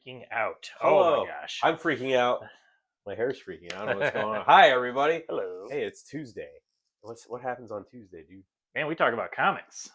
freaking out. Oh my Hello. gosh. I'm freaking out. My hair's freaking out. I don't know what's going on. Hi, everybody. Hello. Hey, it's Tuesday. What happens on Tuesday, dude? Man, we talk about comics.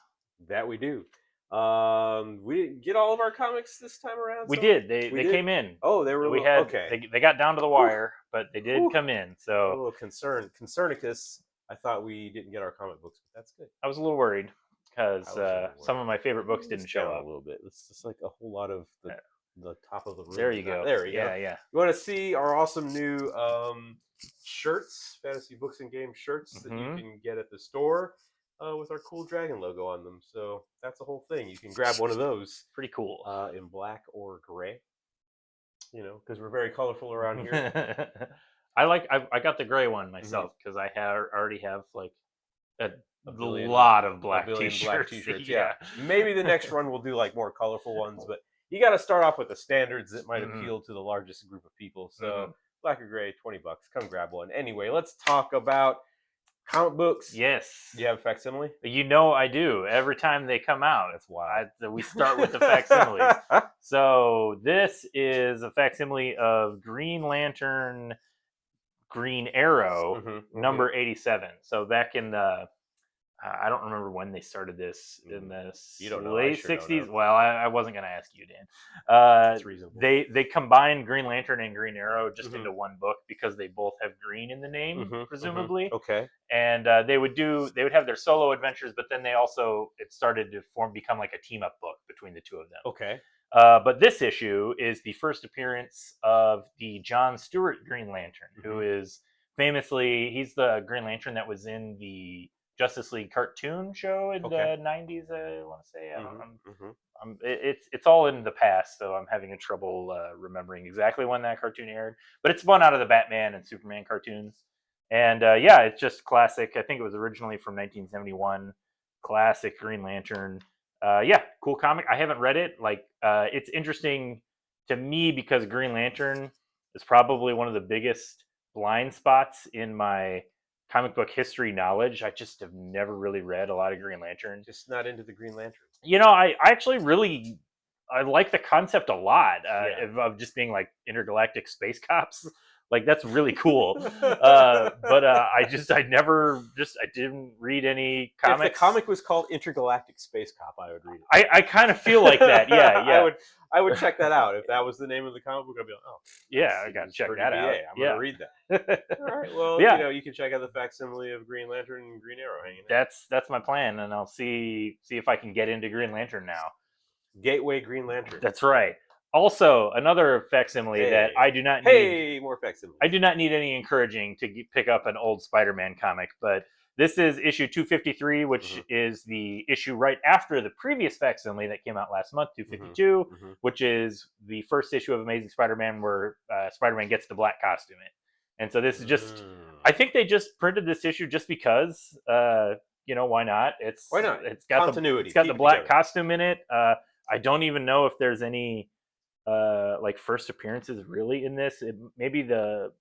That we do. We didn't get all of our comics this time around. We so did. They we they did? came in. Oh, they were a We little had okay. they got down to the Whew. wire, but they did Whew. come in. A So little Concernicus. I thought we didn't get our comic books, but that's good. I was a little worried because I was a little some worried. of my favorite books It's didn't show down up. a little bit. It's just like a whole lot of the top of the room. There you go. There you go. Yeah. You want to see our awesome new shirts, fantasy books and games shirts that you can get at the store with our cool dragon logo on them. So that's the whole thing. You can grab one of those Pretty cool. in black or gray. You know, because we're very colorful around here. I got the gray one myself because I already have like a billion- lot of A black billion t-shirts. black t-shirts. Yeah. Maybe the next run we'll do like more colorful ones, but you got to start off with the standards that might appeal to the largest group of people. So black or gray, $20. Come grab one. Anyway, let's talk about comic books. Yes. Do you have a facsimile? You know I do. Every time they come out, That's why we start with the facsimiles. So this is a facsimile of Green Lantern Green Arrow number 87. So back in the I don't remember when they started this in the late 60s. Well, I wasn't going to ask you, Dan. That's reasonable. They combined Green Lantern and Green Arrow just into one book because they both have green in the name, presumably. Okay. And they would have their solo adventures, but then it started to become like a team up book between the two of them. Okay. But this issue is the first appearance of the John Stewart Green Lantern, who is he's the Green Lantern that was in the Justice League cartoon show in the 90s. I want to say it's all in the past, so I'm having trouble remembering exactly when that cartoon aired. But it's spun out of the Batman and Superman cartoons, and it's just classic. I think it was originally from 1971. Classic Green Lantern. Cool comic. I haven't read it. It's interesting to me because Green Lantern is probably one of the biggest blind spots in my comic book history knowledge. I just have never really read a lot of Green Lantern. Just not into the Green Lantern. You know, I actually I like the concept a lot of just being like intergalactic space cops. Like that's really cool. But I didn't read any comics. If the comic was called Intergalactic Space Cop, I would read it. I kind of feel like that. Yeah. I would check that out. If that was the name of the comic book, I'd be like, oh. Yeah, I got to check that out. I'm going to read that. All right. Well, you can check out the facsimile of Green Lantern and Green Arrow hanging out. That's my plan, and I'll see if I can get into Green Lantern now. Gateway Green Lantern. That's right. Also, another facsimile that I do not need. More facsimiles. I do not need any encouraging to pick up an old Spider-Man comic, but this is issue 253, which is the issue right after the previous facsimile that came out last month, 252, which is the first issue of Amazing Spider-Man where Spider-Man gets the black costume in. And so this is just, I think they just printed this issue just because, why not? Why not? It's got continuity. It's got the black costume in it. I don't even know if there's any first appearances really in this. Maybe the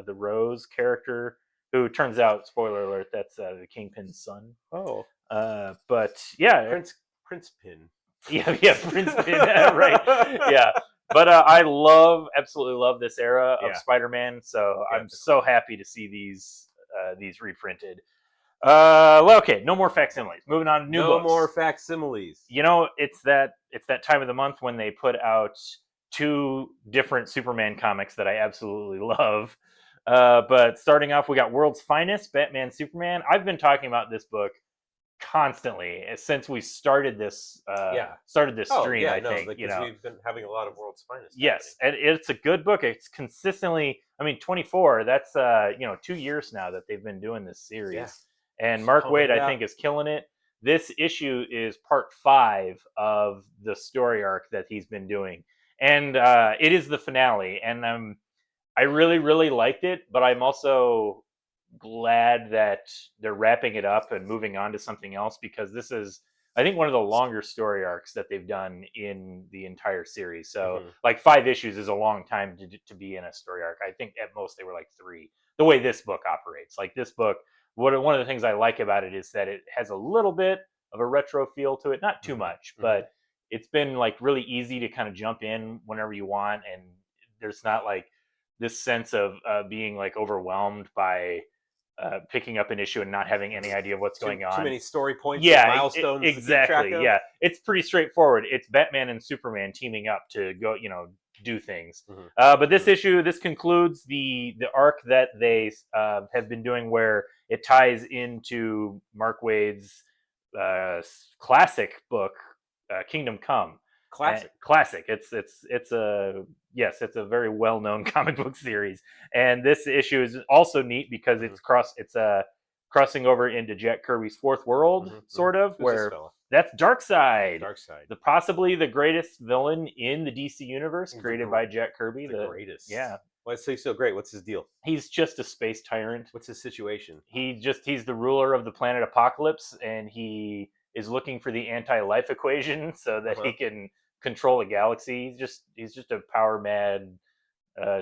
Rose character, who turns out, spoiler alert, that's the Kingpin's son. Oh. But yeah, Prince Pin. Yeah, Prince Pin. Right. Yeah. But I absolutely love this era of Spider-Man. So I'm so happy to see these reprinted. Okay, no more facsimiles. Moving on to new books. No more facsimiles. You know, it's that time of the month when they put out two different Superman comics that I absolutely love. But starting off, we got World's Finest, Batman Superman. I've been talking about this book constantly since we started this stream. I think because we've been having a lot of World's Finest. Yes, and it's a good book. It's consistently, 24. That's 2 years now that they've been doing this series. Yeah. And Mark Waid, I think, is killing it. This issue is part 5 of the story arc that he's been doing. And it is the finale. And I really, really liked it, but I'm also glad that they're wrapping it up and moving on to something else, because this is, I think, one of the longer story arcs that they've done in the entire series. So 5 issues is a long time to be in a story arc. I think at most they were 3, the way this book operates. This book, one of the things I like about it is that it has a little bit of a retro feel to it, not too much, but it's been like really easy to kind of jump in whenever you want, and there's not like this sense of being like overwhelmed by picking up an issue and not having any idea of what's going on. Too many story points, yeah, and milestones. To keep track exactly. of. Yeah, it's pretty straightforward. It's Batman and Superman teaming up to go, do things. But this issue, this concludes the arc that they have been doing, where it ties into Mark Waid's classic book, Kingdom Come. Classic. It's a very well known comic book series, and this issue is also neat because it's crossing over into Jack Kirby's Fourth World, sort of, where that's Darkseid. Possibly the greatest villain in the DC universe, created by Jack Kirby. The greatest. Yeah. Why is he so great? What's his deal? He's just a space tyrant. What's his situation? He's the ruler of the planet Apokolips, and he is looking for the anti-life equation so that he can control a galaxy. He's just a power mad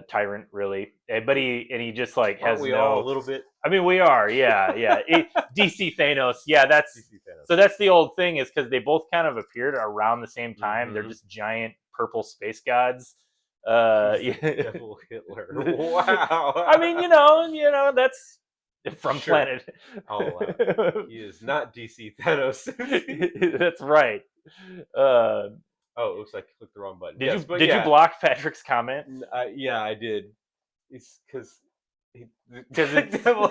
tyrant, really. But he just like has all a little bit. I mean, we are, yeah. DC Thanos, yeah. That's DC Thanos. So that's the old thing, is because they both kind of appeared around the same time. They're just giant purple space gods. Devil Hitler. Wow. I mean, that's from Planet. He is not DC Thanos. That's right. Oh, it looks like I clicked the wrong button. Did you block Patrick's comment? Yeah, I did. It's because Devil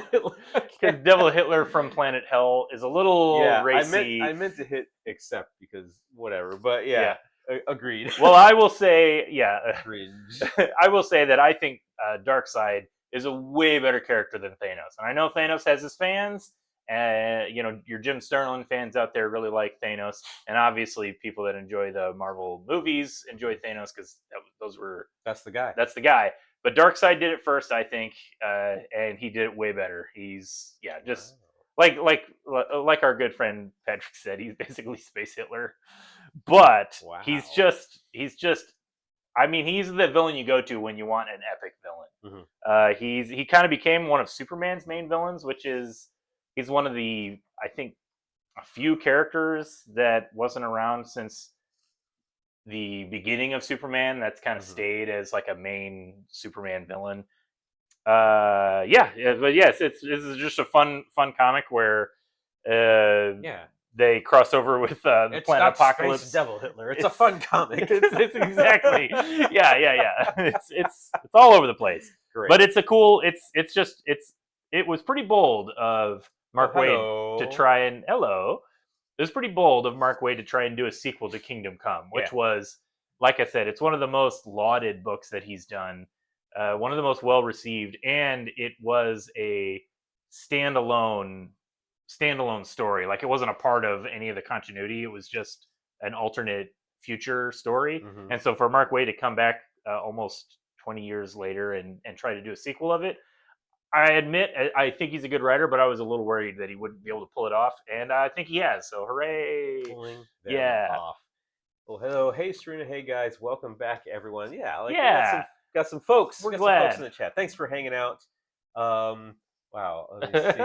Hitler from Planet Hell is a little racy. I meant to hit accept because whatever, but yeah. Agreed. Well, I will say, cringe. I will say that I think Darkseid is a way better character than Thanos, and I know Thanos has his fans. Your Jim Sterling fans out there really like Thanos, and obviously people that enjoy the Marvel movies enjoy Thanos because that's the guy. That's the guy. But Darkseid did it first, I think, and he did it way better. He's just like our good friend Patrick said, he's basically Space Hitler. But he's just I mean, he's the villain you go to when you want an epic villain. He kind of became one of Superman's main villains, which is he's one of the, I think, a few characters that wasn't around since the beginning of Superman that's kind of stayed as like a main Superman villain. But yes, this is just a fun comic where they cross over with the Planet Apokolips. Space Devil Hitler. It's a fun comic. It's exactly. Yeah. It's all over the place. Great. But it's a cool. It was pretty bold of Mark Waid to try and It was pretty bold of Mark Waid to try and do a sequel to Kingdom Come, which was, like I said, it's one of the most lauded books that he's done. One of the most well received, and it was a standalone story. Like, it wasn't a part of any of the continuity. It was just an alternate future story. And so for Mark Waid to come back almost 20 years later and try to do a sequel of it, I admit I think he's a good writer, but I was a little worried that he wouldn't be able to pull it off, and I think he has. So hooray! Pulling them off. Well, hello, hey Serena, hey guys, welcome back everyone. We got some folks. We're got glad. some folks in the chat. Thanks for hanging out. Wow, let me see.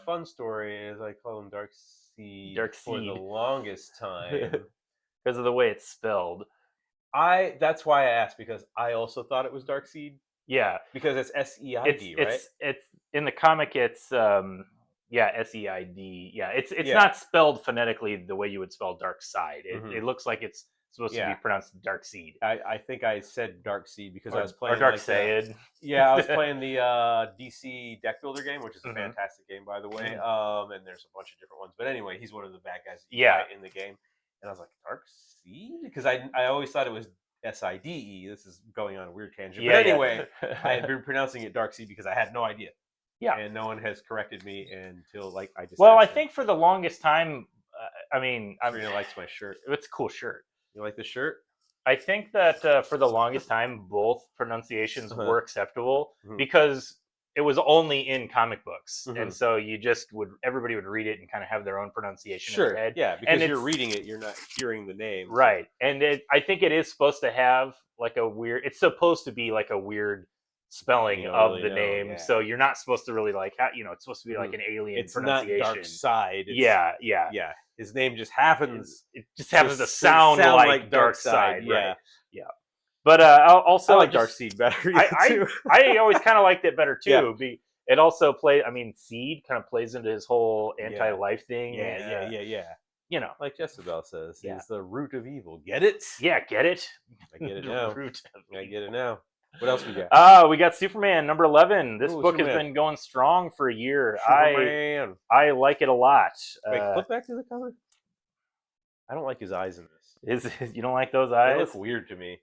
Fun story is I call him Darkseid for the longest time because of the way it's spelled. That's why I asked, because I also thought it was Darkseid. Yeah, because it's SEID, right? It's in the comic. It's SEID. Yeah, it's not spelled phonetically the way you would spell Darkseid. It looks like it's supposed to be pronounced Darkseid. I think I said Darkseid because I was playing Darkseid. I was playing the DC Deck Builder game, which is a fantastic game, by the way. And there's a bunch of different ones, but anyway, he's one of the bad guys in the game. And I was like, Darkseid? Because I always thought it was SIDE. This is going on a weird tangent. But anyway, I had been pronouncing it Darkseid because I had no idea. Yeah. And no one has corrected me until I just. Well, I think for the longest time, Serena likes my shirt. It's a cool shirt. You like the shirt? I think that for the longest time, both pronunciations were acceptable because it was only in comic books, and so everybody would read it and kind of have their own pronunciation in their head. Yeah, because you're reading it, you're not hearing the name, right? And I think it is supposed to have like a weird. It's supposed to be like a weird spelling of the name, so you're not supposed to really it's supposed to be like an alien pronunciation. Not Darkseid. Yeah. his name just happens. It just happens to s- sound like Darkseid, Darkseid, yeah. right? Yeah. But also, I like just- Darkseid better I too. I always kind of liked it better Yeah. too. It also plays. I mean, Seed kind of plays into his whole Yeah. anti-life thing. Yeah. You know, Like Jezebel says, Yeah. he's the root of evil. Get it? yeah, get it? I get it The now. root of I evil. get it now. What else we got? We got Superman number 11. This Ooh, book has Superman. been going strong for a year. Superman. I like it a lot. Wait, flip back to the cover. I don't like his eyes in this. You don't like those They eyes? look weird to me.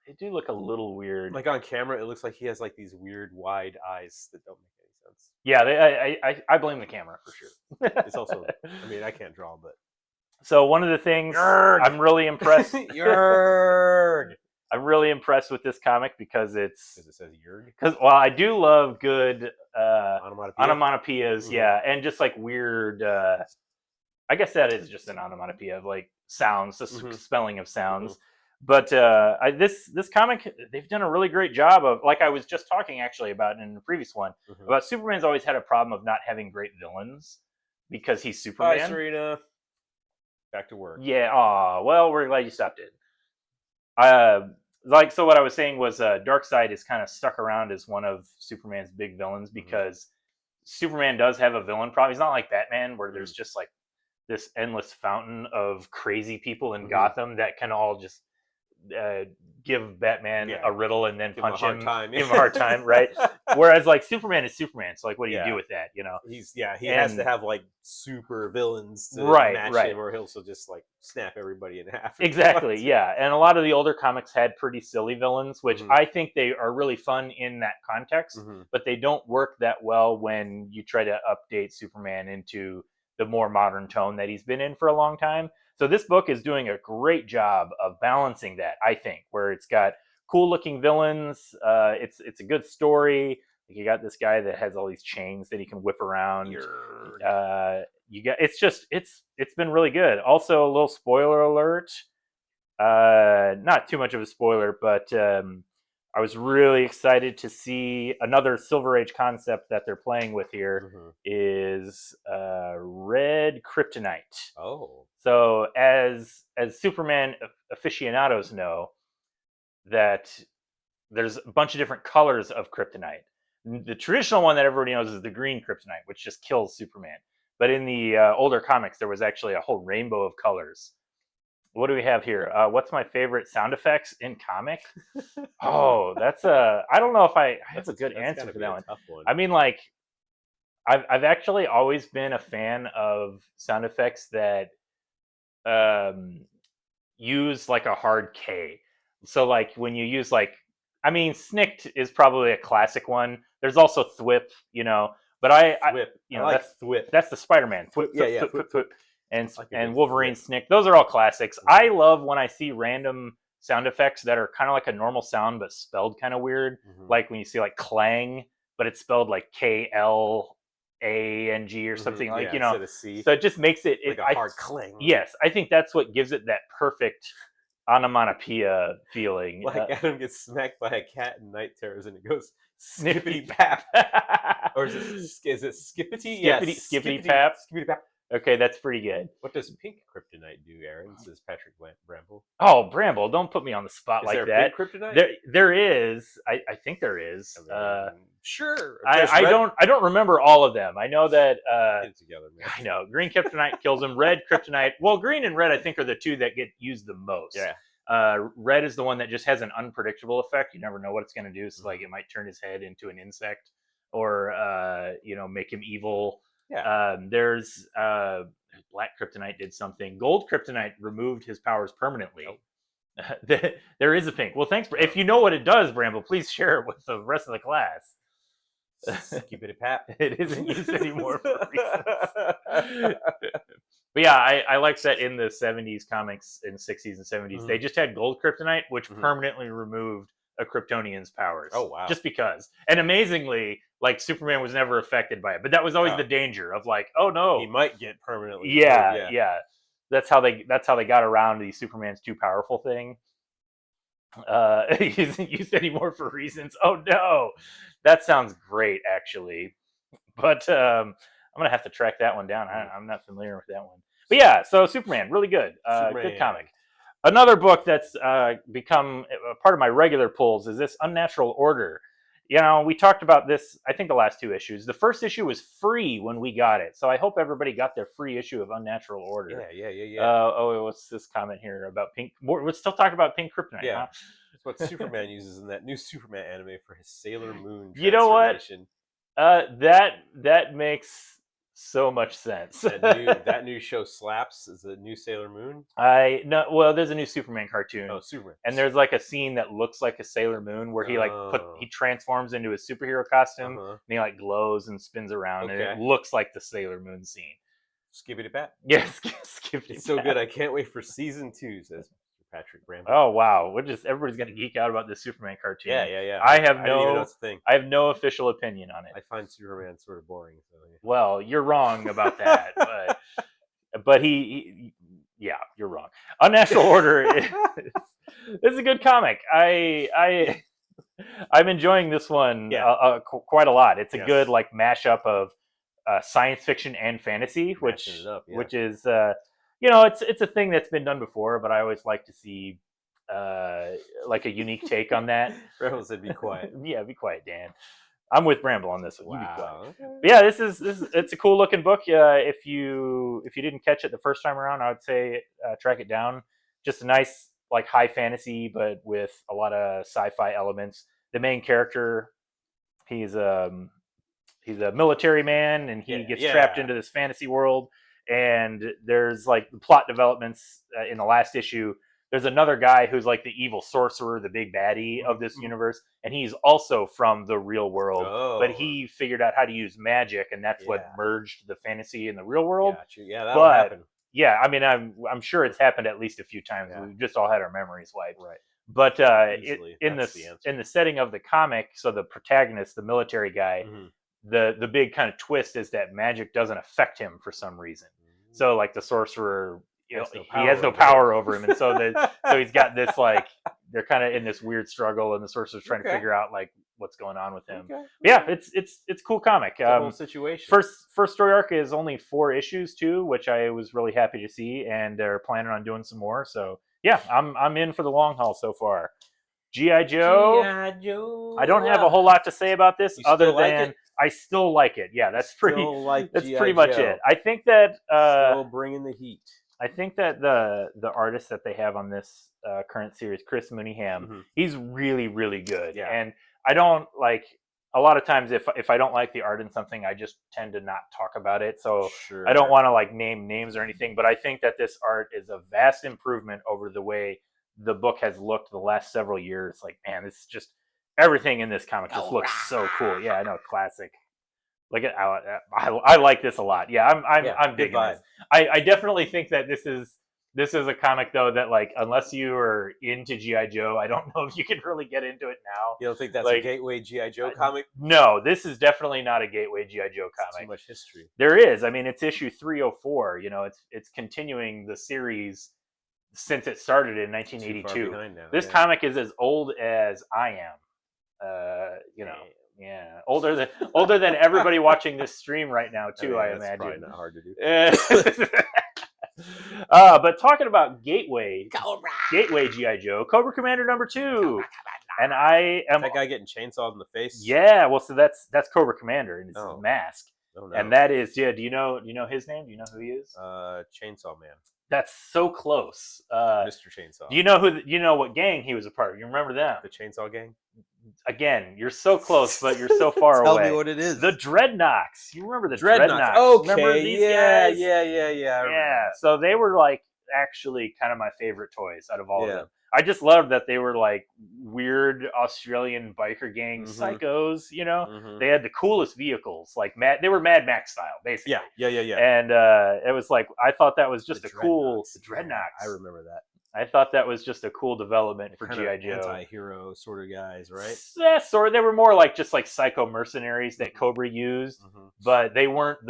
They do look a little weird. Like on camera, it looks like he has like these weird wide eyes that don't make any sense. Yeah, I blame the camera for sure. It's also, I mean, I can't draw, but So one of the things Yerg! I'm really impressed. Yerg! I'm really impressed with this comic because it's Because it says Yerg. because I do love good Onomatopoeia. onomatopoeias, Mhm. yeah, and just like weird. I guess that is just an onomatopoeia of like sounds, the Mhm. spelling of sounds. But this comic, they've done a really great job of, like I was just talking actually about in the previous one, Mhm. about Superman's always had a problem of not having great villains because he's Bye, Superman. Serena. Back to work. Yeah. Aw. Well, we're glad you stopped it. So what I was saying was, Darkseid is kind of stuck around as one of Superman's big villains because Superman does have a villain problem. He's not like Batman, where there's just like this endless fountain of crazy people in Mhm. Gotham that can all just give Batman Yeah. a riddle and then Give him a punch hard him. time. Give him a hard time, right? Whereas like Superman is Superman, so like what do you Yeah. do with that? You know? he has to And- have like super villains to Right, match right. him, or he'll just like snap everybody in half. Exactly, yeah. And a lot of the older comics had pretty silly villains, which Mhm. I think they are really fun in that context, Mhm. but they don't work that well when you try to update Superman into the more modern tone that he's been in for a long time. So this book is doing a great job of balancing that, I think, where it's got cool looking villains. It's a good story. Like you got this guy that has all these chains that he can whip around. You got it's been really good. Also, a little spoiler alert. Not too much of a spoiler, but I was really excited to see another Silver Age concept that they're playing with here Mhm. is red kryptonite. Oh. So as Superman aficionados know, that there's a bunch of different colors of kryptonite. The traditional one that everybody knows is the green kryptonite, which just kills Superman. But in the older comics, there was actually a whole rainbow of colors. What do we have here? What's my favorite sound effects in comic? Oh, that's a. I don't know if I have a good answer gotta for be that a one. tough one. I mean, like, I've actually always been a fan of sound effects that use like a hard K. So like when you use like, I mean, Snicked is probably a classic one. There's also Thwip, you know, but Thwip. you know, I like Thwip. that's the Spider-Man. Thwip, Yeah, thwip, yeah, thwip, thwip, thwip, thwip. And Like a and good Wolverine, thwip. Snick. Those are all classics. Mhm. I love when I see random sound effects that are kind of like a normal sound but spelled kind of weird. Mhm. Like when you see like clang, but it's spelled like KLANG or something, Mhm. like, Yeah, you know. instead of C, So it just makes it, like a hard clang. Yes, I think that's what gives it that perfect onomatopoeia feeling. Like Adam gets smacked by a cat in Night Terrors and it goes Snippity skippity pap. Or is it skippity? Skippity pap. Skippity pap. Okay, that's pretty good. What does pink kryptonite do, Aaron? Says Patrick Bramble. Oh, Bramble, don't put me on the spot Is like there that. pink kryptonite? There is. I think there is. I mean, sure. I don't remember all of them. I know that. Get it together, man. I know green kryptonite kills him. Red kryptonite. Well, green and red I think are the two that get used the most. Yeah. Red is the one that just has an unpredictable effect. You never know what it's going to do. So like it might turn his head into an insect, or make him evil. Yeah. There's black kryptonite did something. Gold kryptonite removed his powers permanently. There is a pink. Well, thanks. If you know what it does, Bramble, please share it with the rest of the class. Skippity pap. It isn't used anymore for reasons. But yeah, I like that in the 70s comics and 60s and 70s, they just had gold kryptonite, which permanently removed a Kryptonian's powers. Oh, wow. Just because. And amazingly, like Superman was never affected by it. But that was always the danger of like, oh no. He might get permanently. Yeah. That's how they got around the Superman's too powerful thing. He isn't used anymore for reasons. Oh no. That sounds great, actually. But I'm gonna have to track that one down. I'm not familiar with that one. But yeah, so Superman, really good. Good Superman. comic. Another book that's become a part of my regular pulls is this Unnatural Order. You know, we talked about this, I think, the last 2 issues. The first issue was free when we got it, so I hope everybody got their free issue of Unnatural Order. Yeah. What's this comment here about pink? We're still talking about pink kryptonite, Yeah. huh? That's what Superman uses in that new Superman anime for his Sailor Moon transformation. You know what? That makes so much sense. that new show slaps. Is the new Sailor Moon? Well, there's a new Superman cartoon. Oh, Superman. And there's like a scene that looks like a Sailor Moon where he he transforms into a superhero costume and he like glows and spins around and it looks like the Sailor Moon scene. Skippity Pat. Yes, Skippity. It's so good. I can't wait for season 2. Says Patrick Bramble. Oh wow, everybody's gonna geek out about this Superman cartoon. Yeah. I have didn't even know it's a thing. I have no official opinion on it. I find Superman sort of boring. So yeah. Well, you're wrong about that, but yeah, you're wrong. Unnatural Order is a good comic. I'm enjoying this one quite a lot. It's a good like mashup of science fiction and fantasy, which is it's a thing that's been done before, but I always like to see like a unique take on that. Bramble said, "Be quiet." Yeah, be quiet, Dan. I'm with Bramble on this one. Wow. But yeah, it's a cool looking book. If you didn't catch it the first time around, I would say track it down. Just a nice like high fantasy, but with a lot of sci-fi elements. The main character, he's a military man, and he gets trapped into this fantasy world. And there's like plot developments in the last issue. There's another guy who's like the evil sorcerer, the big baddie of this universe, and he's also from the real world. But he figured out how to use magic, and that's what merged the fantasy and the real world. Yeah, that'll happen. Yeah, I mean, I'm sure it's happened at least a few times. Yeah. We've just all had our memories wiped. Right. But in the setting of the comic, so the protagonist, the military guy, the big kind of twist is that magic doesn't affect him for some reason. So like the sorcerer, he has no power over him, and so he's got this like they're kind of in this weird struggle, and the sorcerer's trying to figure out like what's going on with him. Yeah, it's a cool comic. The whole situation. First story arc is only 4 issues too, which I was really happy to see, and they're planning on doing some more. So yeah, I'm in for the long haul so far. G.I. Joe. I don't have a whole lot to say about this other than I still like it. Yeah, that's pretty much it. I think that still bringing the heat. I think that the artist that they have on this current series, Chris Mooneyham, he's really, really good. Yeah. And I don't like a lot of times if I don't like the art in something, I just tend to not talk about it. So I don't want to like name names or anything, but I think that this art is a vast improvement over the way the book has looked the last several years. Like, man, it's just everything in this comic just looks so cool. Yeah, I know, classic. Like I like this a lot. Yeah, I'm digging this. I definitely think that this is a comic though that like unless you are into G.I. Joe, I don't know if you can really get into it now. You don't think that's like, a gateway G.I. Joe comic? No, this is definitely not a gateway G.I. Joe comic. Too much history. There is. I mean, it's issue 304. You know, it's continuing the series since it started in 1982. This comic is as old as I am. You know. Yeah, older than everybody watching this stream right now too. I imagine. Probably not hard to do. But talking about Gateway G.I. Joe, Cobra Commander #2, and I am that guy getting chainsawed in the face. Yeah, well, so that's Cobra Commander and his mask, no. And that is Do you know his name? Do you know who he is? Chainsaw Man. That's so close. Mr. Chainsaw. Do you know what gang he was a part of? You remember them? The Chainsaw Gang. Again, you're so close, but you're so far away. Tell me what it is. The Dreadnoks. You remember the Dreadnoks? Okay. Remember these guys? Yeah. So they were like actually kind of my favorite toys out of all of them. I just loved that they were like weird Australian biker gang psychos. You know, they had the coolest vehicles, like they were Mad Max style, basically. Yeah. And it was like I thought that was just the Dreadnoks. I remember that. I thought that was just a cool development for G.I. Joe. Anti-hero sort of guys, right? Yeah, sort of. They were more like just like psycho mercenaries that Cobra used, but they weren't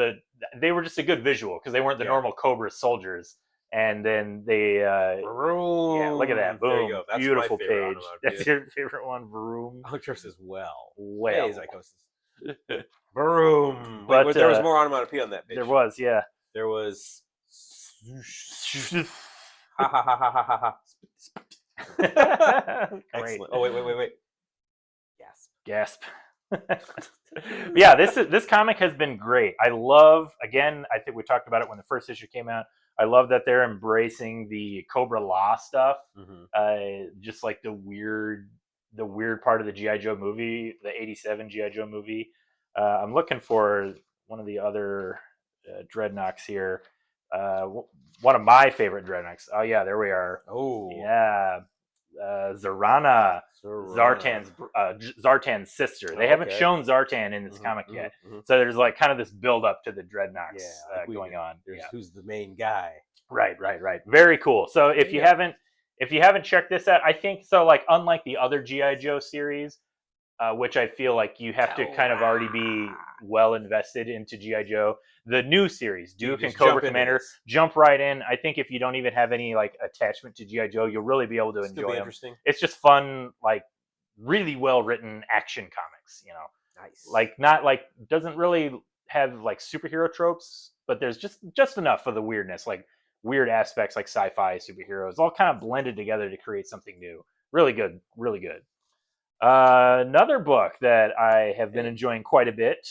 they were just a good visual because they weren't the normal Cobra soldiers. And then they, look at that, boom, there you go. That's beautiful my page. That's your favorite one, Vroom. Electros as well. Well, hey, Vroom. But there was more onomatopoeia on that page. There was, yeah. There was Ha ha ha ha ha ha ha. Great. Excellent. Oh wait. Gasp. Yeah, this comic has been great. I love, again, I think we talked about it when the first issue came out. I love that they're embracing the Cobra Law stuff. Just like the weird part of the G.I. Joe movie, the '87 G.I. Joe movie. I'm looking for one of the other Dreadnoks here. One of my favorite Dreadnoks. Oh yeah, there we are. Oh yeah, Zarana, Zartan's sister. They haven't shown Zartan in this comic yet, so there's like kind of this build up to the Dreadnoks going on. Who's the main guy? Right. Very cool. So if you haven't checked this out, I think so. Like unlike the other GI Joe series, which I feel like you have to kind of already be well invested into GI Joe. The new series, Duke and Cobra Commander, jump right in. I think if you don't even have any like attachment to GI Joe, you'll really be able to enjoy them. It's just fun, like really well written action comics. You know, nice. Like not like doesn't really have like superhero tropes, but there's just enough of the weirdness, like weird aspects like sci-fi superheroes, all kind of blended together to create something new. Really good, really good. Another book that I have been enjoying quite a bit.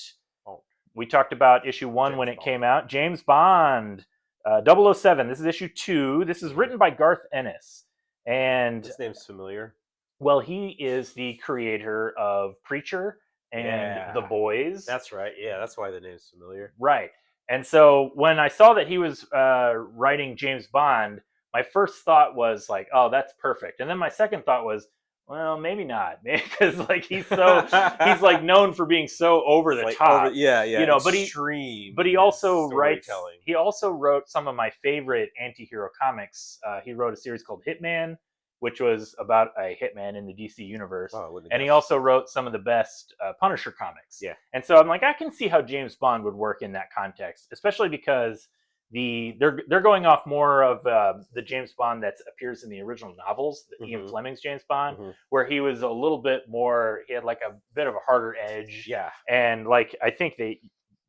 We talked about issue 1 when it came out. James Bond, 007. This is issue 2. This is written by Garth Ennis. And this name's familiar. Well, he is the creator of Preacher and The Boys. That's right. Yeah, that's why the name's familiar. Right. And so when I saw that he was writing James Bond, my first thought was like, oh, that's perfect. And then my second thought was, well, maybe not, because like he's like known for being so over the top. You know, but he also writes. He also wrote some of my favorite anti-hero comics. He wrote a series called Hitman, which was about a hitman in the DC universe. And he also wrote some of the best Punisher comics. Yeah. And so I'm like, I can see how James Bond would work in that context, especially because they're going off more of the James Bond that appears in the original novels, Ian Fleming's James Bond, where he was a little bit more. He had like a bit of a harder edge. Yeah. And like I think you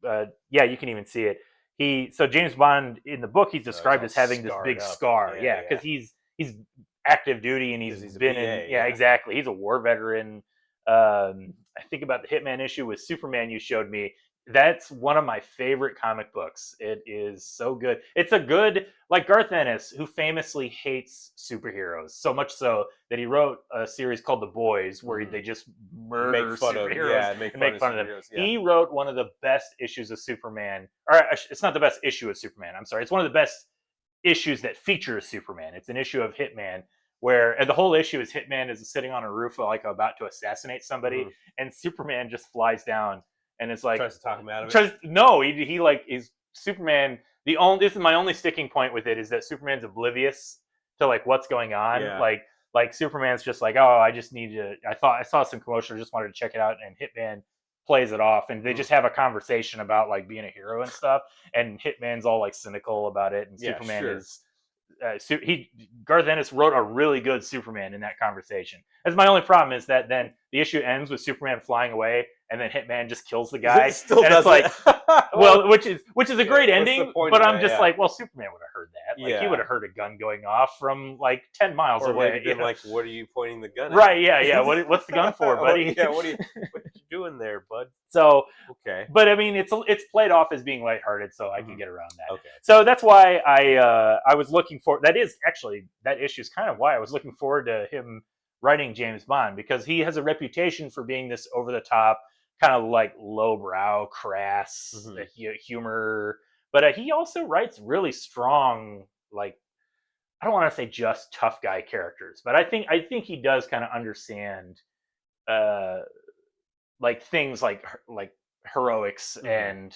can even see it. So James Bond in the book he's described as having this big scar. Yeah, because he's active duty and he's been in. Yeah, exactly. He's a war veteran. I think about the Hitman issue with Superman you showed me. That's one of my favorite comic books. It is so good. It's a good, like Garth Ennis, who famously hates superheroes, so much so that he wrote a series called The Boys, where they just murder superheroes and make fun of them. Yeah. He wrote one of the best issues of Superman, or it's not the best issue of Superman, I'm sorry. It's one of the best issues that features Superman. It's an issue of Hitman, and the whole issue is Hitman is sitting on a roof like about to assassinate somebody, and Superman just flies down. And it's like tries to talk him out of it. No, he like is Superman. This is my only sticking point with it is that Superman's oblivious to like what's going on. Yeah. Like Superman's just like, oh, I just need to. I saw some commotion, I just wanted to check it out, and Hitman plays it off, and they just have a conversation about like being a hero and stuff. And Hitman's all like cynical about it, and Superman is. Garth Ennis wrote a really good Superman in that conversation. That's my only problem is that then the issue ends with Superman flying away, and then Hitman just kills the guy. It's like, well, which is a great ending. But I'm just like, well, Superman would have heard that. Like he would have heard a gun going off from like 10 miles away. Been like, what are you pointing the gun at? Right? Yeah. What's the gun for, buddy? What are you doing there, bud? So okay, but I mean, it's played off as being lighthearted, so I can get around that. Okay, so that's why I was looking for. That issue is kind of why I was looking forward to him writing James Bond, because he has a reputation for being this over the top, kind of like lowbrow, crass humor. But he also writes really strong, like I don't want to say just tough guy characters, but I think he does kind of understand. Like things like heroics and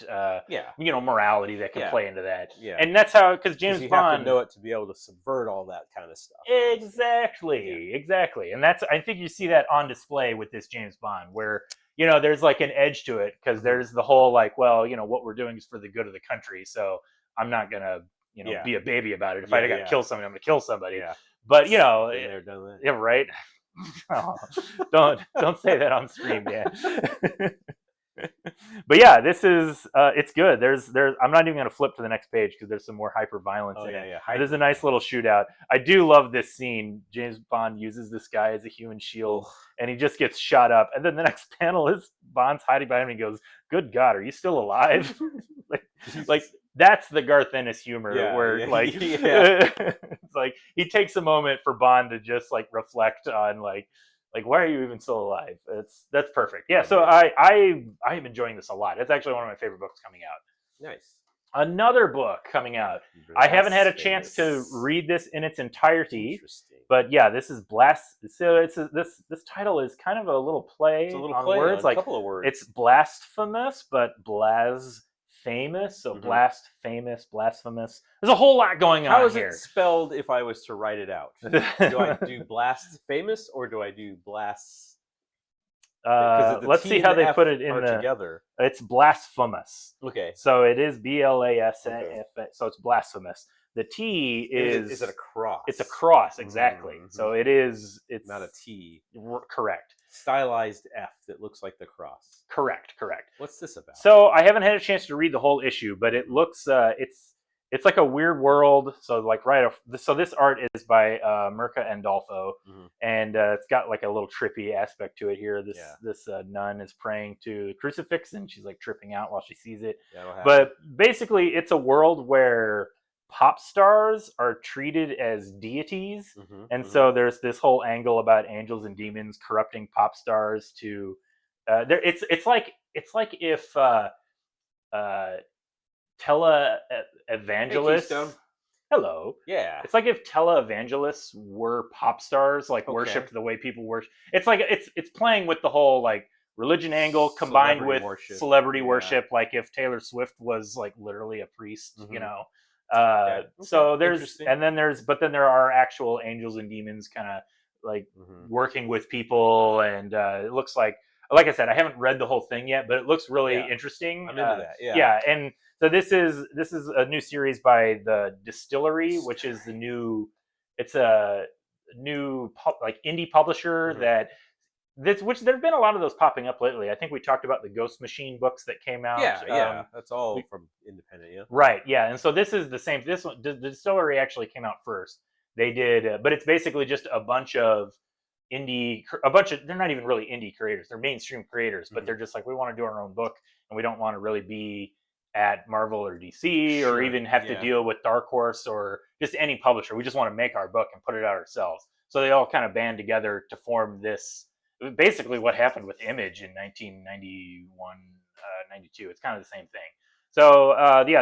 morality that can play into that. Yeah, and that's how, because James Bond, have to know it to be able to subvert all that kind of stuff. Exactly, and that's, I think you see that on display with this James Bond, where there's like an edge to it, because there's the whole like, well, what we're doing is for the good of the country, so I'm not gonna be a baby about it. If I got to kill somebody, I'm gonna kill somebody. Yeah. But been there, done that. Yeah, right. Oh, don't say that on stream, Dan. But yeah, this is it's good. There's I'm not even going to flip to the next page because there's some more hyper violence in it. yeah. There's a nice little shootout. I do love this scene. James Bond uses this guy as a human shield, and he just gets shot up. And then the next panel is Bond's hiding behind him and he goes, "Good God, are you still alive?" like that's the Garth Ennis humor where like it's like he takes a moment for Bond to just like reflect on like why are you even still alive? That's perfect. Yeah, so I am enjoying this a lot. It's actually one of my favorite books coming out. Nice. Another book coming out. I haven't had a chance to read this in its entirety. But yeah, this is So this title is kind of a little play on words. A couple of words. It's blasphemous, but famous. So blast, famous, blasphemous. There's a whole lot going on here. How is it spelled if I was to write it out? Do I do blast famous or do I do blast? Let's see how they put it in together. It's blasphemous. Okay. So it is BLAS. So it's blasphemous. The T is. Is it a cross? It's a cross, exactly. Mm-hmm. So it is. It's not a T. Correct. Stylized F that looks like the cross. Correct. What's this about? So I haven't had a chance to read the whole issue, but it looks it's like a weird world. So like so this art is by Mirka Andolfo, and it's got like a little trippy aspect to it here. This nun is praying to the crucifix, and she's like tripping out while she sees it. But basically, it's a world where pop stars are treated as deities, and so there's this whole angle about angels and demons corrupting pop stars to it's like if televangelists. Hey, hello. Yeah. It's like if televangelists were pop stars, like worshipped the way people worship. It's like it's playing with the whole like religion angle combined with celebrity worship. Like if Taylor Swift was like literally a priest, you know. So there's and then there are actual angels and demons kind of like working with people, and it looks like I said, I haven't read the whole thing yet, but it looks really interesting. I'm into that. Yeah, and so this is a new series by the Distillery, which is it's a new like indie publisher which there've been a lot of those popping up lately. I think we talked about the Ghost Machine books that came out. Yeah, that's all from independent. Yeah, right. Yeah, and so this is the same. This one, the Distillery actually came out first. They did, but it's basically just a bunch of they're not even really indie creators. They're mainstream creators, but they're just like, we want to do our own book, and we don't want to really be at Marvel or DC or even have to deal with Dark Horse or just any publisher. We just want to make our book and put it out ourselves. So they all kind of band together to form this. Basically what happened with Image in 1991, 92. It's kind of the same thing. So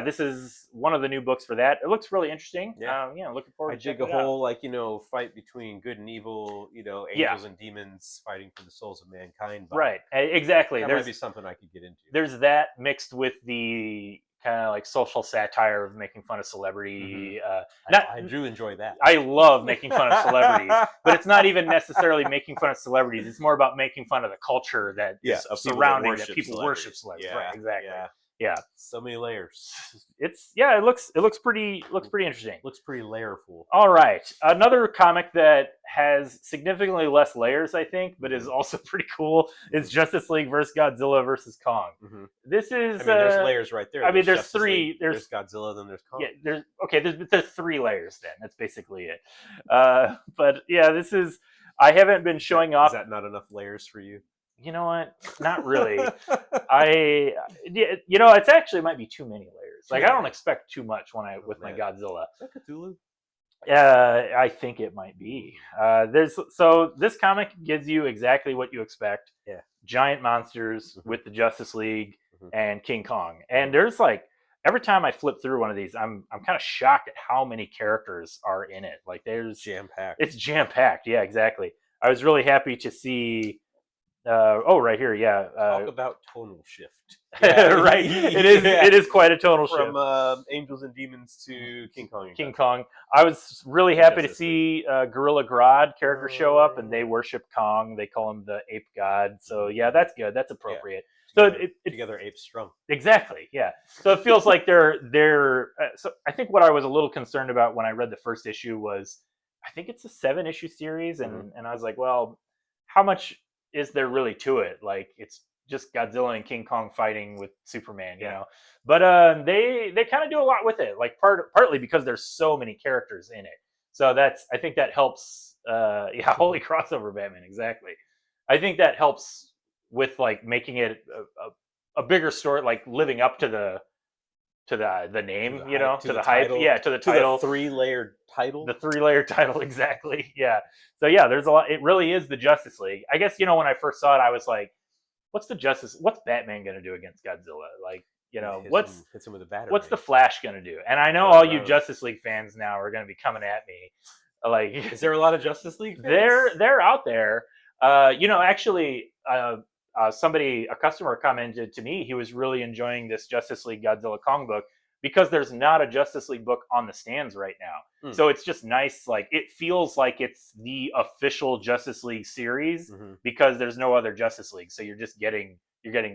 this is one of the new books for that. It looks really interesting. Looking forward to checking it out. I dig a whole fight between good and evil, angels and demons fighting for the souls of mankind. Right, exactly. That might be something I could get into. There's that mixed with the kind of like social satire of making fun of celebrity. I do enjoy that. I love making fun of celebrities, but it's not even necessarily making fun of celebrities. It's more about making fun of the culture that is surrounding that people worship celebrities. Right, exactly. Yeah, so many layers. It looks pretty interesting. Looks pretty layerful. All right, another comic that has significantly less layers, I think, but is also pretty cool is Justice League versus Godzilla versus Kong. This is there's layers right there. There's three. There's Godzilla, then there's Kong. Yeah, there's three layers. Then that's basically it. But yeah, this is. I haven't been showing off. Is that not enough layers for you? You know what? Not really. It's actually might be too many layers. Like I don't expect too much with my Godzilla. Is that Cthulhu? I think it might be. This comic gives you exactly what you expect. Yeah. Giant monsters with the Justice League and King Kong. And there's like every time I flip through one of these, I'm kind of shocked at how many characters are in it. Like there's jam-packed. It's jam-packed. Yeah, exactly. I was really happy to see right here, yeah. Talk about tonal shift. Right. It is quite a tonal shift. From Angels and Demons to King Kong. King Kong. I was really happy to see Gorilla Grodd character show up, and they worship Kong. They call him the ape god. So yeah, that's good. That's appropriate. Yeah. Together apes strong. Exactly. Yeah. So it feels like they're. So I think what I was a little concerned about when I read the first issue was, I think it's a 7-issue series, and I was like, well, how much is there really to it? Like it's just Godzilla and King Kong fighting with Superman, you Yeah. know. But they kind of do a lot with it, like partly because there's so many characters in it. So I think that helps. Yeah, holy crossover Batman, exactly. I think that helps with like making it a bigger story, like living up to the name, you know, to the hype, title, yeah, to the to title, the 3-layered title. the 3-layer title, exactly. Yeah. So yeah, there's a lot. It really is the Justice League. I guess, you know, when I first saw it, I was like, what's Batman gonna do against Godzilla? Like, you know, hits him with a battery. what's the Flash gonna do? And I know Run all you around. Justice League fans now are gonna be coming at me. Like, Is there a lot of Justice League fans? they're out there. You know, actually, a customer commented to me he was really enjoying this Justice League Godzilla Kong book because there's not a Justice League book on the stands right now. So it's just nice. Like, it feels like it's the official Justice League series because there's no other Justice League. So you're getting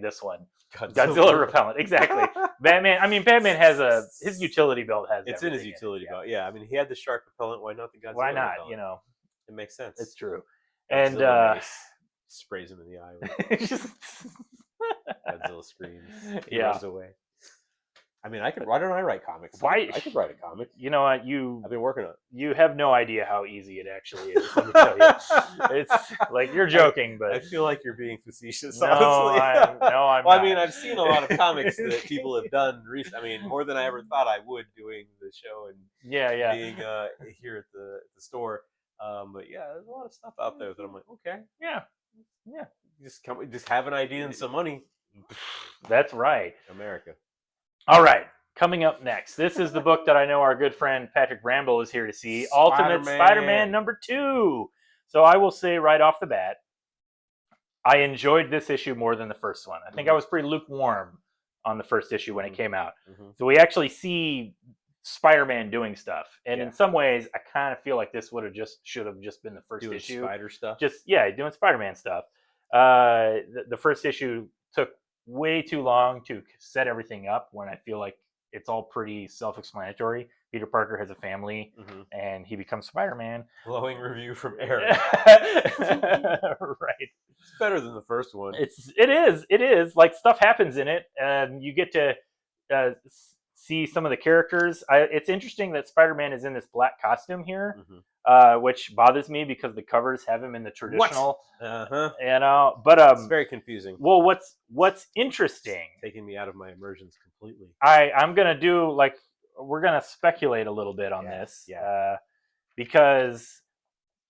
this one. Godzilla repellent, exactly. Batman has his utility belt has. It's in his utility belt. Yeah, I mean, he had the shark repellent. Why not the Godzilla? Why not? Repellent? You know, it makes sense. It's true. Godzilla And sprays him in the eye. With Godzilla screams. He runs away. I mean, why don't I write comics? Why? I could write a comic. You know what? I've been working on it. You have no idea how easy it actually is. Let me tell you. It's like you're joking, but I feel like you're being facetious. No, honestly. I'm well, not. I mean, I've seen a lot of comics that people have done recently. I mean, more than I ever thought I would, doing the show and being here at the store. But yeah, there's a lot of stuff out there that I'm like, okay, yeah. Just have an idea and some money. That's right. America. All right. Coming up next, this is the book that I know our good friend Patrick Bramble is here to see. Ultimate Spider-Man #2. So I will say right off the bat, I enjoyed this issue more than the first one. I think I was pretty lukewarm on the first issue when it came out. So we actually see Spider-Man doing stuff, and in some ways, I kind of feel like this should have just been the first issue. Spider stuff. Doing Spider-Man stuff. The first issue took way too long to set everything up when I feel like it's all pretty self-explanatory. Peter Parker has a family, and he becomes Spider-Man. Glowing review from Aaron. Right. It's better than the first one. It is. Like, stuff happens in it, and you get to see some of the characters. It's interesting that Spider-Man is in this black costume here, which bothers me because the covers have him in the traditional. You know, but it's very confusing. Well, what's interesting? Taking me out of my immersions completely. I'm gonna do we're gonna speculate a little bit on this, because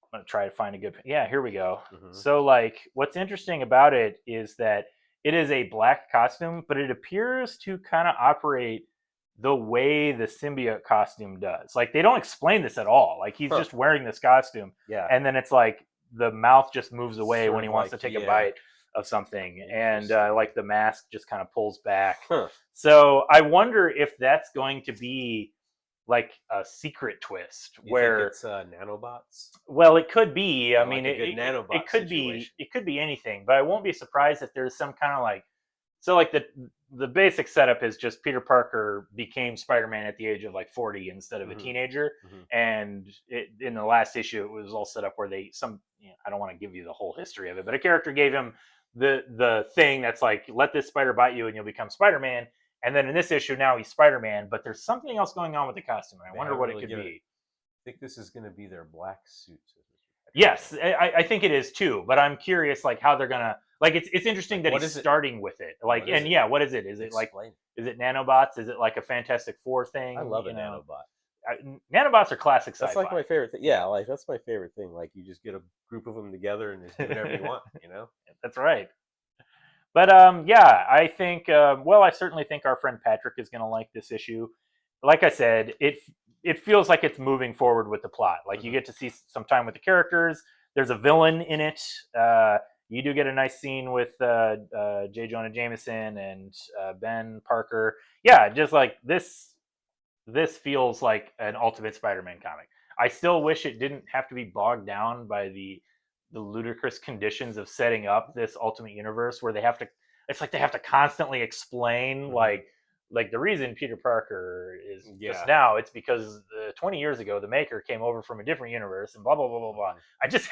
I'm gonna try to find a good. Yeah, here we go. So, what's interesting about it is that it is a black costume, but it appears to kind of operate the way the symbiote costume does. Like, they don't explain this at all. Like, he's just wearing this costume, and then it's like the mouth just moves away when he wants to take a bite of something, and like the mask just kind of pulls back. So I wonder if that's going to be like a secret twist where it's nanobots. Well, it could be. I mean, it could be. It could be anything, but I won't be surprised if there's some kind of the basic setup is just Peter Parker became Spider-Man at the age of 40 instead of a teenager, and in the last issue it was all set up where I don't want to give you the whole history of it, but a character gave him the thing that's like, let this spider bite you and you'll become Spider-Man, and then in this issue now he's Spider-Man, but there's something else going on with the costume, and I wonder what it could be. I think this is going to be their black suits. Yes, I think it is too, but I'm curious how they're gonna it's interesting that he's starting with it. What is it? Is it nanobots? Is it like a Fantastic Four thing? I love a nanobot. Nanobots are classic sci-fi. That's like my favorite thing. Yeah, that's my favorite thing. Like, you just get a group of them together and just do whatever you want, you know? That's right. But I think I certainly think our friend Patrick is going to like this issue. Like I said, it feels like it's moving forward with the plot. Like, you get to see some time with the characters. There's a villain in it. You do get a nice scene with J. Jonah Jameson and Ben Parker. Yeah, just like this feels like an Ultimate Spider-Man comic. I still wish it didn't have to be bogged down by the ludicrous conditions of setting up this Ultimate Universe where they have to constantly explain like the reason Peter Parker is Yeah. just now, it's because 20 years ago the Maker came over from a different universe and blah blah blah blah blah.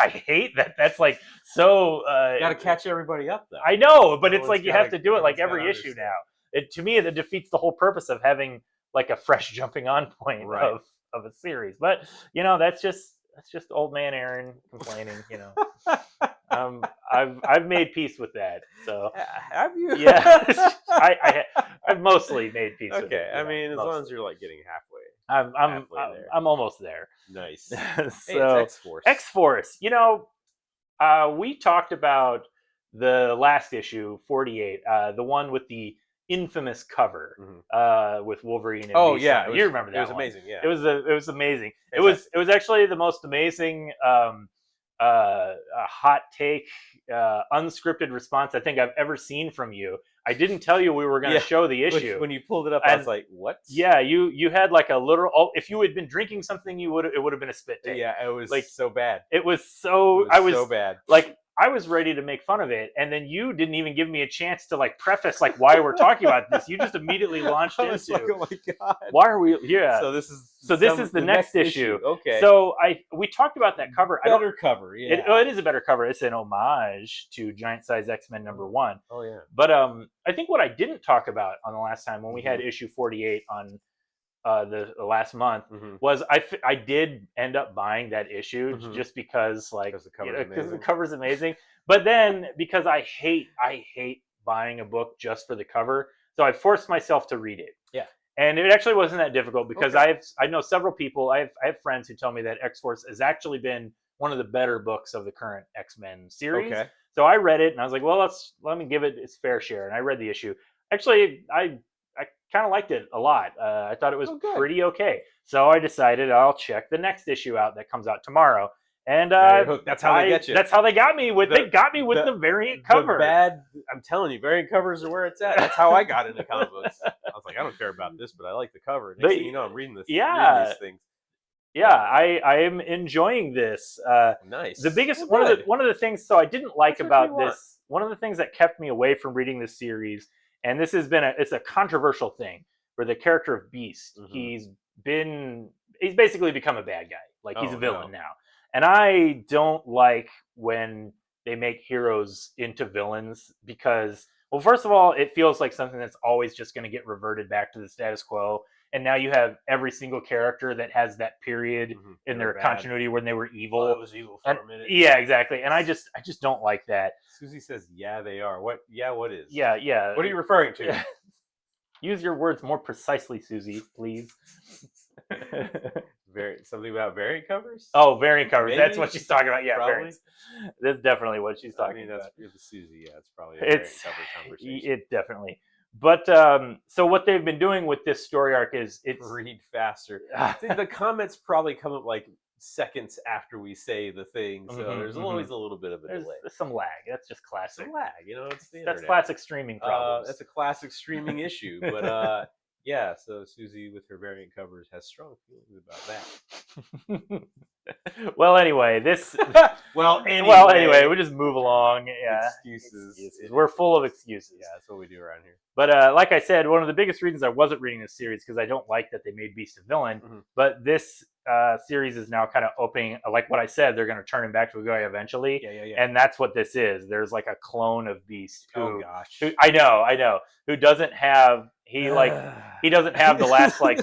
I hate that. That's like so. Got to catch everybody up though. I know, but it's Everyone's like you have gotta- to do it like everyone's every gotta issue understand. now. To me, that defeats the whole purpose of having like a fresh jumping on point Right. of a series. But that's just old man Aaron complaining. I've made peace with that. So Have you? yeah, I've mostly made peace with it. Okay. I mean, as long mostly. as you're like getting halfway. I'm halfway there. I'm almost there. Nice. So Hey, it's X-Force. X-Force. We talked about the last issue, 48, the one with the infamous cover with Wolverine. And Oh Beast yeah, on it. You remember that? It was one. amazing. Yeah. It was amazing. Fantastic. It was actually the most amazing a hot take, unscripted response I think I've ever seen from you. I didn't tell you we were going to Yeah. show the issue. When you pulled it up, I And- was like, "What?" Yeah, you had like a literal. Oh, if you had been drinking something, it would have been a spit take. Yeah, it was Like, so bad. It was so. I was so bad. like, I was ready to make fun of it, and then you didn't even give me a chance to like preface like why we're talking about this. You just immediately launched I was into like, "Oh my god!" why are we? Yeah. So this is the next issue. Okay. So we talked about that cover. I don't. better cover. Yeah. It is a better cover. It's an homage to Giant Size X-Men #1. Oh yeah. But I think what I didn't talk about on the last time when we Mm-hmm. had issue 48 on the last month Mhm. was I did end up buying that issue Mhm. just because like 'Cause the cover's because the amazing. cover's amazing. But then because I hate buying a book just for the cover, so I forced myself to read it. Yeah. And it actually wasn't that difficult because Okay. I know several people. I have friends who tell me that X-Force has actually been one of the better books of the current X-Men series. Okay. So I read it and I was like, well, let me give it its fair share. And I read the issue. Actually, I kind of liked it a lot. I thought it was Oh, good. pretty okay. So I decided I'll check the next issue out that comes out tomorrow. And Now you're hooked. That's how they get you. That's how they got me with. They got me with the- the variant cover. I'm telling you, variant covers are where it's at. That's how I got into comic books. I was like, I don't care about this, but I like the cover. Next thing you know, I'm reading this. Yeah. reading these things. Yeah, I am enjoying this. Nice. The biggest Well, good. one of the things so I didn't like That's what about you want. this, one of the things that kept me away from reading this series, and this has been it's a controversial thing, where the character of Beast, Mhm. he's basically become a bad guy. Like he's Oh, a villain no. now. And I don't like when they make heroes into villains because, well, first of all, it feels like something that's always just going to get reverted back to the status quo. And now you have every single character that has that period Mhm. in They're their bad. continuity when they were evil. Well, it was evil for And- a minute. yeah, exactly. And I just don't like that. Susie says, "Yeah, they are." What? Yeah, what is? Yeah. What are you referring to? Use your words more precisely, Susie, please. Something about variant covers? Oh, variant covers. That's Maybe? what she's talking about. Yeah, Probably. variants. That's definitely what she's I talking mean, that's about. with Susie. Yeah, it's probably a variant It's cover conversation. it definitely. But so what they've been doing with this story arc is it's Read faster. See, the comments probably come up like seconds after we say the thing, so Mhm, there's mhm. always a little bit of a there's delay. some lag. That's just It's classic. a lag, it's the That's internet. classic streaming problems. That's a classic streaming issue, but yeah. So Susie with her variant covers has strong feelings about that. Well, anyway, this. Well, Anyway, we just move along. Yeah, Excuses. We're full of excuses. Yeah, that's what we do around here. But like I said, one of the biggest reasons I wasn't reading this series because I don't like that they made Beast a villain. Mhm. But this series is now kind of opening, like what I said, they're going to turn him back to a guy eventually, Yeah. and that's what this is. There's like a clone of Beast Oh gosh. who I know, who doesn't have he doesn't have the last like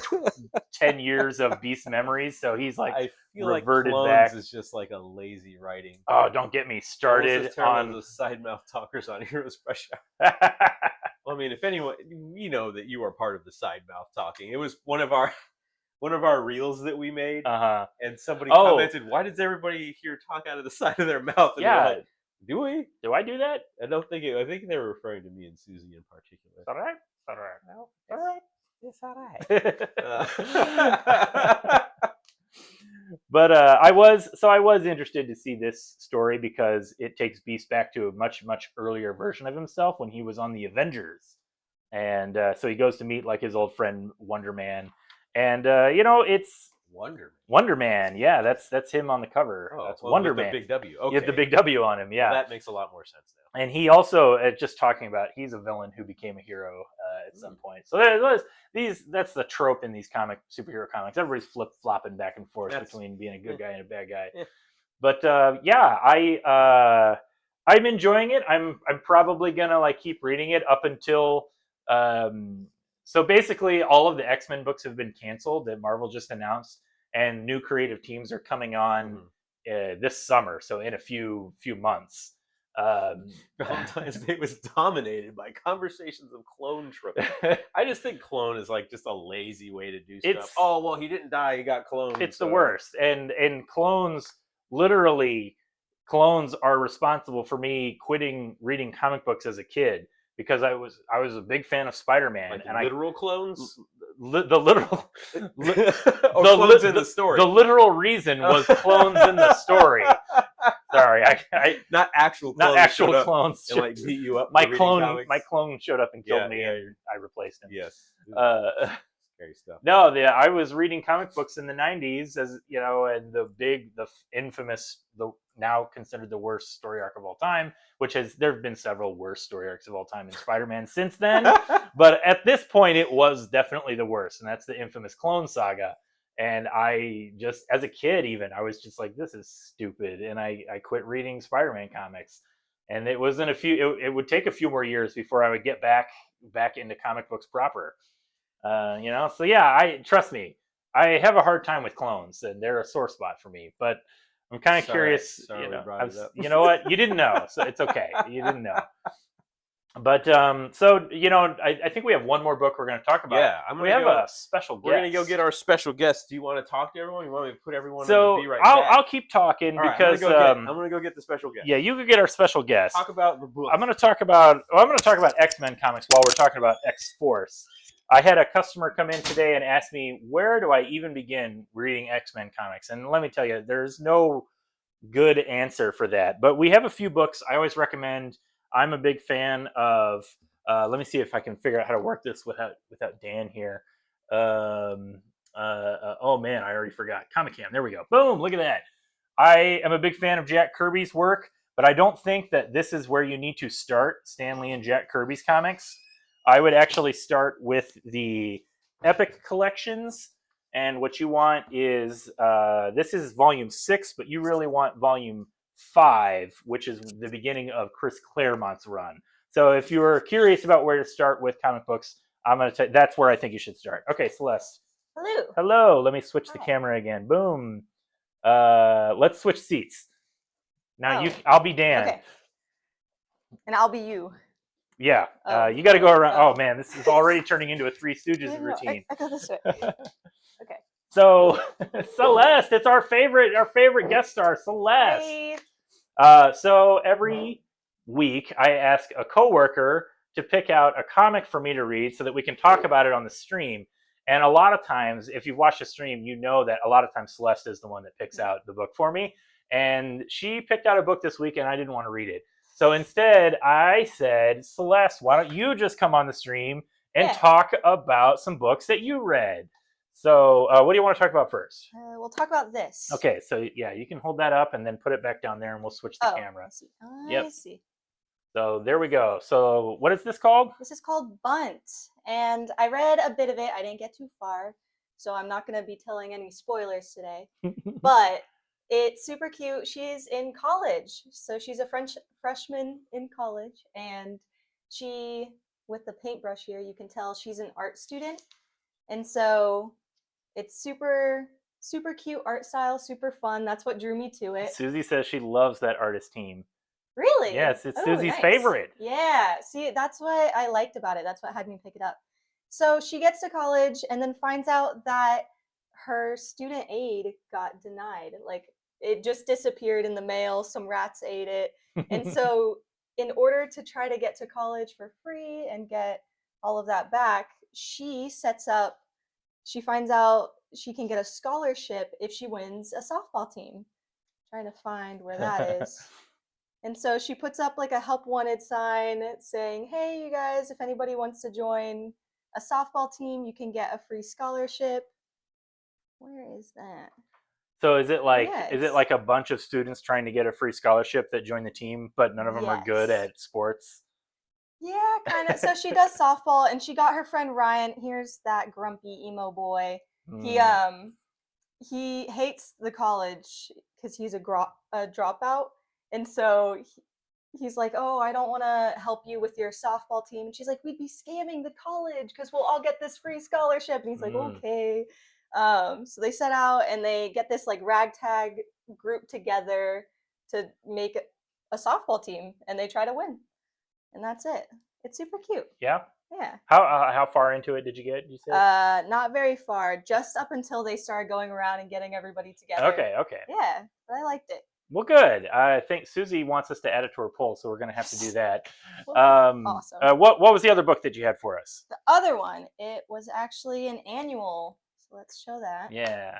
10 years of Beast memories, so he's like, I feel like reverted clones back. is just like a lazy writing. oh, don't get me started on. the side mouth talkers on Heroes Fresh Out. Well, I mean, if anyone, you know that you are part of the side mouth talking. It was one of our reels that we made, and somebody Oh. commented, "Why does everybody here talk out of the side of their mouth?" And we're Yeah. like, do we? Do I do that? I don't think. I think they were referring to me and Susie in particular. All right. All right. Well, All right. it's all right. But I was interested to see this story because it takes Beast back to a much earlier version of himself when he was on the Avengers, and so he goes to meet like his old friend Wonder Man, and it's Wonder Man. Yeah, that's him on the cover. That's Wonder with Man. the big W. You Okay, have the big W on him. Yeah, Well, that makes a lot more sense now. and he also just talking about he's a villain who became a hero at some point. So there's that's the trope in these superhero comics. Everybody's flip flopping back and forth between being a good guy and a bad guy. Yeah. But I'm enjoying it. I'm probably gonna like keep reading it up until so basically all of the X-Men books have been canceled that Marvel just announced, and new creative teams are coming on this summer. So in a few months. Valentine's Day was dominated by conversations of clone trope. I just think clone is like just a lazy way to do stuff. Oh well, he didn't die; he got cloned. It's the worst, and clones literally are responsible for me quitting reading comic books as a kid because I was a big fan of Spider-Man, like and literal clones. The literal clones in the story. The literal reason was clones in the story. Sorry, I not actual clones. And like beat you up. My clone showed up and killed me, and I replaced him. Yes. Scary stuff. No, I was reading comic books in the '90s, as you know, and the infamous, now considered the worst story arc of all time. There have been several worse story arcs of all time in Spider-Man since then, but at this point, it was definitely the worst, and that's the infamous Clone Saga. And I just, as a kid, even I was just like, this is stupid, and I quit reading Spider-Man comics. And it wasn't it would take a few more years before I would get back into comic books proper. So yeah, trust me, I have a hard time with clones, and they're a sore spot for me. But I'm kind of curious. Sorry, you know what? You didn't know, so it's okay. You didn't know. But I think we have one more book we're going to talk about. Yeah, we have a special guest. We're going to go get our special guest. Do you want to talk to everyone? You want me to put everyone on the B right back? I'll keep talking because I'm going to go get the special guest. Yeah, you could get our special guest. Talk about the book. I'm going to talk about X-Men comics while we're talking about X-Force. I had a customer come in today and ask me, where do I even begin reading X-Men comics? And let me tell you, there's no good answer for that. But we have a few books I always recommend. I'm a big fan of, let me see if I can figure out how to work this without Dan here. Oh man, I already forgot. Comic Cam, there we go. Boom, look at that. I am a big fan of Jack Kirby's work, but I don't think that this is where you need to start Stan Lee and Jack Kirby's comics. I would actually start with the Epic collections, and what you want is, this is volume 6, but you really want volume 5, which is the beginning of Chris Claremont's run. So if you were curious about where to start with comic books, I'm going to tell you that's where I think you should start. Okay, Celeste. Hello. Let me switch the camera again. Boom. Let's switch seats. Now I'll be Dan. Okay. And I'll be you. Yeah. You got to go around. Oh man, this is already turning into a Three Stooges routine. I go this way. Okay. So Celeste, it's our favorite guest star, Celeste. Hey. So every week I ask a coworker to pick out a comic for me to read so that we can talk about it on the stream. And a lot of times, if you've watched the stream, you know that a lot of times Celeste is the one that picks out the book for me. And she picked out a book this week and I didn't want to read it. So instead I said, Celeste, why don't you just come on the stream and talk about some books that you read? So what do you want to talk about first? We'll talk about this. Okay, so yeah, you can hold that up and then put it back down there and we'll switch the camera. I see. So there we go. So what is this called? This is called Bunt. And I read a bit of it. I didn't get too far. So I'm not going to be telling any spoilers today. But it's super cute. She's in college. So she's a freshman in college. And she, with the paintbrush here, you can tell she's an art student. And so it's super, super cute art style, super fun. That's what drew me to it. Susie says she loves that artist team. Really? Yes, it's Susie's favorite. Yeah, see, that's what I liked about it. That's what had me pick it up. So she gets to college and then finds out that her student aid got denied. Like, it just disappeared in the mail. Some rats ate it. And so in order to try to get to college for free and get all of that back, she finds out she can get a scholarship if she wins a softball team. Trying to find where that is. And so she puts up like a help wanted sign saying, hey, you guys, if anybody wants to join a softball team, you can get a free scholarship. Where is that? So is it like a bunch of students trying to get a free scholarship that join the team, but none of them are good at sports? Yeah, kind of. So she does softball, and she got her friend Ryan. Here's that grumpy emo boy. He Mm. he hates the college because he's a dropout, and so he's like, "Oh, I don't want to help you with your softball team." And she's like, "We'd be scamming the college because we'll all get this free scholarship." And he's like, Mm. "Okay." So they set out and they get this like ragtag group together to make a softball team, and they try to win, and that's it. It's super cute. Yeah. Yeah. How far into it did you get? You said. Not very far, just up until they started going around and getting everybody together. Okay. Okay. Yeah, but I liked it. Well, good. I think Susie wants us to add it to her poll, so we're going to have to do that. Awesome. What was the other book that you had for us? The other one, it was actually an annual. So let's show that. Yeah.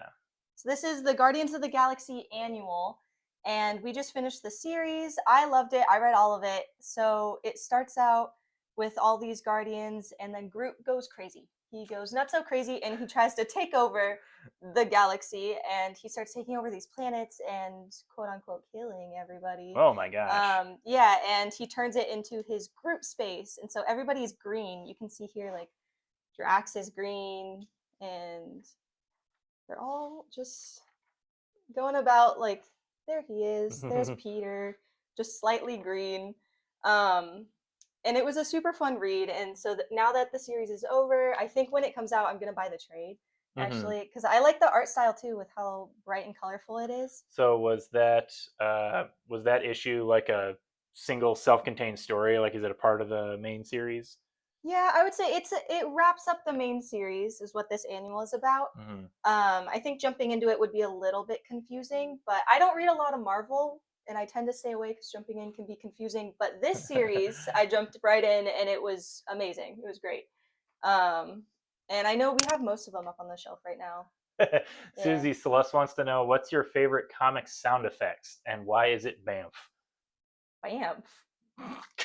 So this is the Guardians of the Galaxy annual, and we just finished the series. I loved it. I read all of it. So it starts out with all these Guardians, and then Groot goes crazy. He goes not so crazy, and he tries to take over the galaxy, and he starts taking over these planets and quote unquote killing everybody. Oh my gosh. Yeah, and he turns it into his Groot space, and so everybody's green. You can see here, like Drax is green, and they're all just going about like there he is. There's Peter, just slightly green. And it was a super fun read. And so now that the series is over, I think when it comes out, I'm gonna buy the trade actually because I like the art style too with how bright and colorful it is. So was that issue like a single self-contained story? Like, is it a part of the main series? Yeah, I would say it wraps up the main series is what this annual is about. I think jumping into it would be a little bit confusing, but I don't read a lot of Marvel and I tend to stay away because jumping in can be confusing. But this series, I jumped right in and it was amazing. It was great. And I know we have most of them up on the shelf right now. Susie Celeste wants to know, what's your favorite comic sound effects and why is it Bamf? Bamf.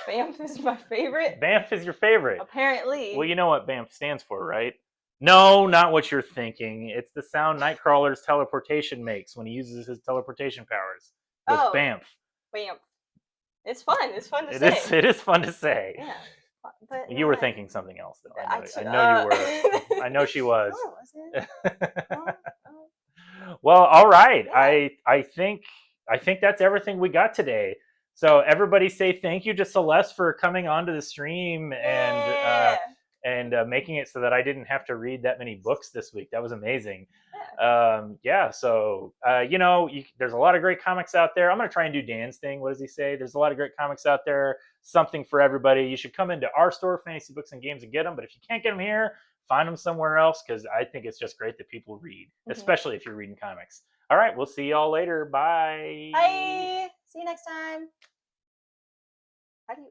Bamf is my favorite. Bamf is your favorite. Apparently. Well, you know what Bamf stands for, right? No, not what you're thinking. It's the sound Nightcrawler's teleportation makes when he uses his teleportation powers. It goes Bamf. Bamf. It's fun. It's fun to say. It is fun to say. Yeah. But you were thinking something else, though. I know you were. I know she was. No, was it? Well, all right. Yeah. I think that's everything we got today. So everybody say thank you to Celeste for coming onto the stream and making it so that I didn't have to read that many books this week. That was amazing. So there's a lot of great comics out there. I'm going to try and do Dan's thing. What does he say? There's a lot of great comics out there. Something for everybody. You should come into our store, Fantasy Books and Games, and get them. But if you can't get them here, find them somewhere else because I think it's just great that people read, especially if you're reading comics. All right, we'll see y'all later. Bye. Bye. See you next time. How do you